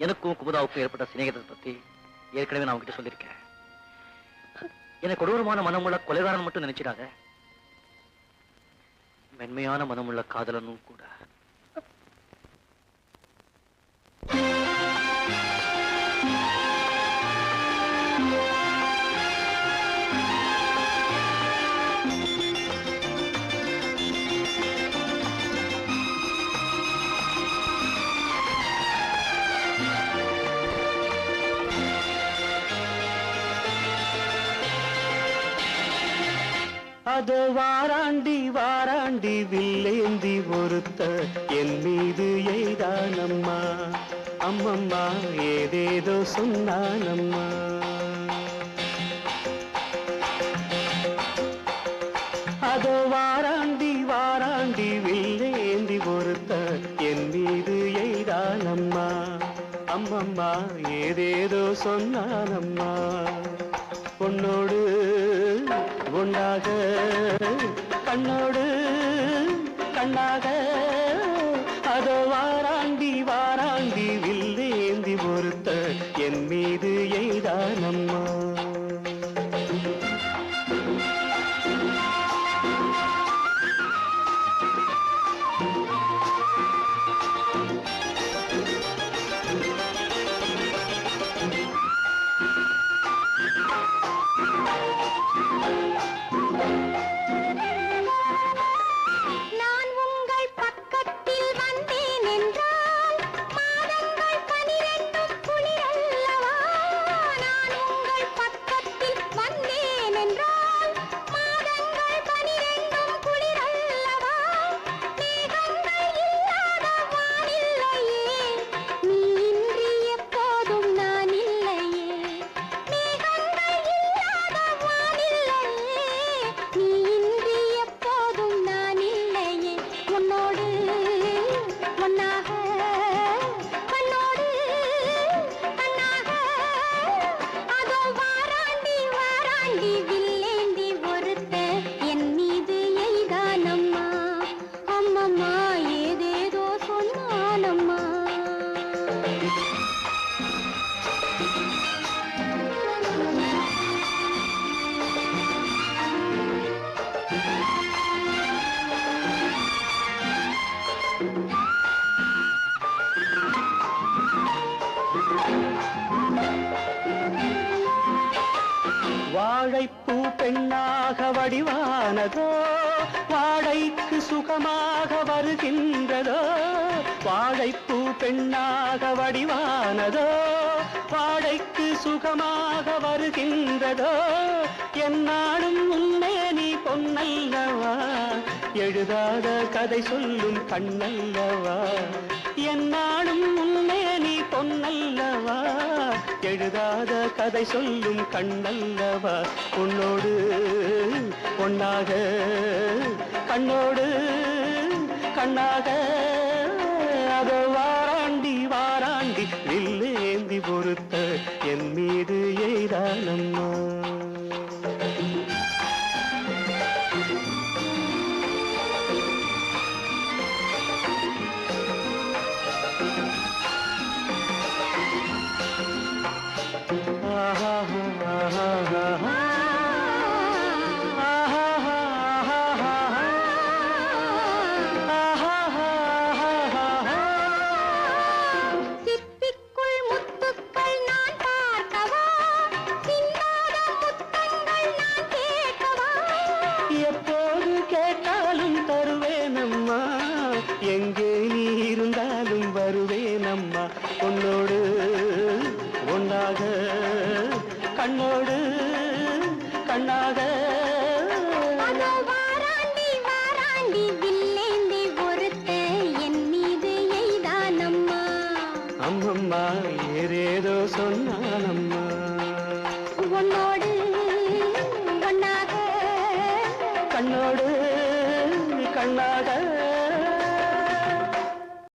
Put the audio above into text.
எனக்கும் குமுதாவுக்கும் ஏற்பட்ட சிநேகத்தை பத்தி ஏற்கனவே நான் உங்ககிட்ட சொல்லியிருக்கேன். என்னை கொடூரமான மனமுள்ள கொலைகாரன் மட்டும் நினைச்சிடாத, மென்மையான மனமுள்ள காதலனும் கூட. அதோ வாராண்டி வாராண்டி வில்லேந்தி ஒருத்த என் மீது எய்தானம்மா, அம்மம்மா ஏதேதோ சொன்னானம்மா. அதோ வாராண்டி வாராண்டி வில்லேந்தி ஒருத்த என் மீது எய்தானம்மா, அம்மம்மா ஏதேதோ சொன்னானம்மா. பொன்னோடு பொன்னாக கண்ணோடு கண்ணாக அதோ வாராண்டி வாராண்டி வில்லேந்தி ஒருத்த என் மீது எய்தானம்மா. வாழைப்பூ பெண்ணாக வடிவானதோ, வாழைக்கு சுகமாக வருகின்றதோ. வாழைப்பூ பெண்ணாக வடிவானதோ, வாழைக்கு சுகமாக வருகின்றதோ. என்னாலும் உன்னை நீ பொன்னல்லவா, எழுதாத கதை சொல்லும் கண்ணல்லவா. என்னாலும் உன்னை நீ பொன்னல்லவா, எழுதாத கதை சொல்லும் கண்ணல்லவா. பொன்னோடு பொன்னாக கண்ணோடு கண்ணாக அதோ வாராண்டி வாராண்டி வில்லேந்தி பொறுத்த என் மீது எய்தானம்மா. எப்போது கேட்டாலும் தருவேனம்மா, எங்கே நீ இருந்தாலும் வருவேனம்மா. உன்னோடு ஒன்றாக கண்ணோடு கண்ணாக வாராண்டி வாராண்டி வில்லேந்தி ஒருத்த என் மீது எய்தானம்மா, அம்மம்மா ஏதேதோ சொன்னா